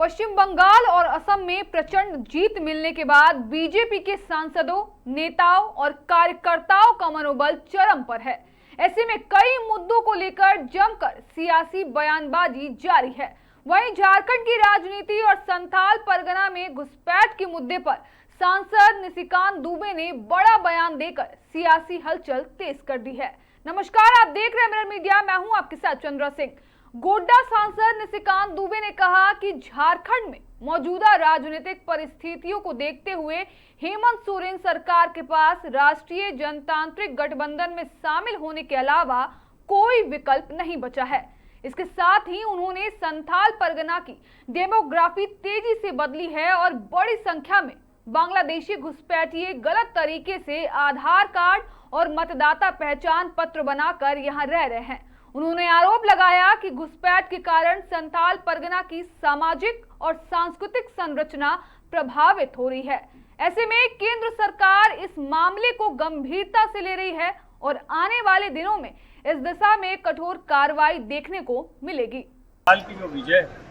पश्चिम बंगाल और असम में प्रचंड जीत मिलने के बाद बीजेपी के सांसदों, नेताओं और कार्यकर्ताओं का मनोबल चरम पर है। ऐसे में कई मुद्दों को लेकर जमकर सियासी बयानबाजी जारी है। वहीं झारखंड की राजनीति और संथाल परगना में घुसपैठ के मुद्दे पर सांसद निशिकांत दुबे ने बड़ा बयान देकर सियासी हलचल तेज कर दी है। नमस्कार, आप देख रहे हैं मिरर मीडिया, मैं हूं आपके साथ चंद्रा सिंह। गोड्डा सांसद निशिकांत दुबे ने कहा कि झारखंड में मौजूदा राजनीतिक परिस्थितियों को देखते हुए हेमंत सोरेन सरकार के पास राष्ट्रीय जनतांत्रिक गठबंधन में शामिल होने के अलावा कोई विकल्प नहीं बचा है। इसके साथ ही उन्होंने संथाल परगना की डेमोग्राफी तेजी से बदली है और बड़ी संख्या में बांग्लादेशी घुसपैठिए गलत तरीके से आधार कार्ड और मतदाता पहचान पत्र बनाकर यहां रह रहे हैं। उन्होंने आरोप लगाया कि घुसपैठ के कारण संथाल परगना की सामाजिक और सांस्कृतिक संरचना प्रभावित हो रही है। ऐसे में केंद्र सरकार इस मामले को गंभीरता से ले रही है और आने वाले दिनों में इस दिशा में कठोर कार्रवाई देखने को मिलेगी। बंगाल की जो विजय है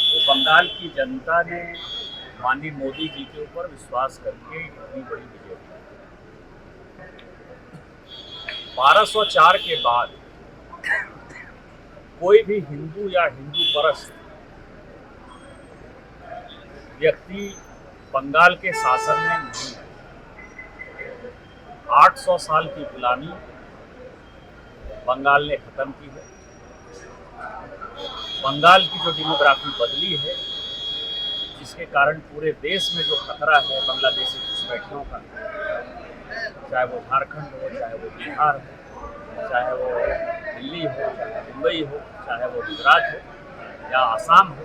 वो बंगाल की जनता ने माननीय मोदी जी के ऊपर विश्वास करके इतनी बड़ी विजय दी। 1204 के बाद कोई भी हिंदू या हिंदू परस्त व्यक्ति बंगाल के शासन में नहीं है। 800 साल की गुलामी बंगाल ने खत्म की है। बंगाल की जो डेमोग्राफी बदली है, जिसके कारण पूरे देश में जो खतरा है बांग्लादेशी घुसपैठियों का, चाहे वो झारखंड हो, चाहे वो बिहार हो, चाहे वो दिल्ली हो, चाहे मुंबई हो, चाहे वो गुजरात हो या आसाम हो,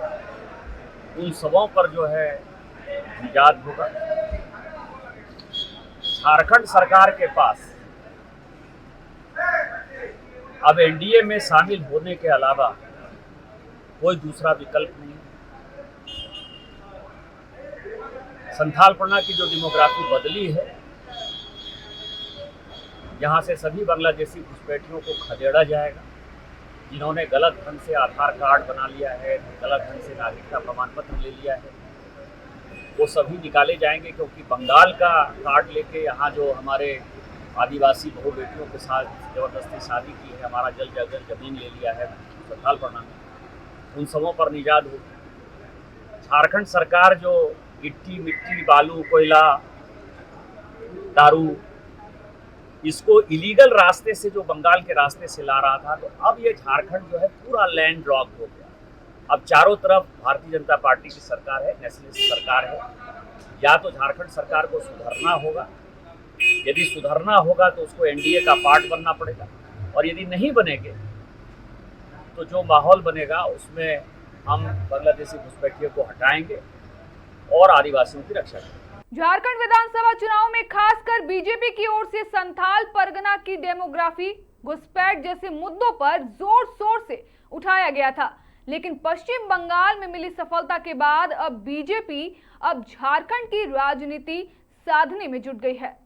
उन सबों पर जो है निजात होगा। झारखंड सरकार के पास अब एनडीए में शामिल होने के अलावा कोई दूसरा विकल्प नहीं है। संथाल परगना की जो डेमोग्राफी बदली है, यहाँ से सभी बांग्लादेशी घुसपैठियों को खदेड़ा जाएगा। जिन्होंने गलत ढंग से आधार कार्ड बना लिया है, गलत ढंग से नागरिकता प्रमाण पत्र ले लिया है, वो सभी निकाले जाएंगे, क्योंकि बंगाल का कार्ड लेके यहाँ जो हमारे आदिवासी बहु बेटियों के साथ ज़बरदस्ती शादी की है, हमारा जल जमीन ले लिया है संथाल परगना में, उन सबों पर निजात होगी। झारखंड सरकार जो गिट्टी, मिट्टी, बालू, कोयला, दारू, इसको इलीगल रास्ते से जो बंगाल के रास्ते से ला रहा था, तो अब ये झारखंड जो है पूरा लैंड लॉक हो गया। अब चारों तरफ भारतीय जनता पार्टी की सरकार है, नेशनलिस्ट सरकार है। या तो झारखंड सरकार को सुधरना होगा, यदि सुधरना होगा तो उसको एनडीए का पार्ट बनना पड़ेगा, और यदि नहीं बनेंगे तो जो माहौल बनेगा उसमें हम बांग्लादेशी घुसपैठियों को हटाएंगे और आदिवासियों की रक्षा करेंगे। झारखंड विधानसभा चुनाव में खासकर बीजेपी की ओर से संथाल परगना की डेमोग्राफी, घुसपैठ जैसे मुद्दों पर जोर शोर से उठाया गया था, लेकिन पश्चिम बंगाल में मिली सफलता के बाद अब बीजेपी झारखंड की राजनीति साधने में जुट गई है।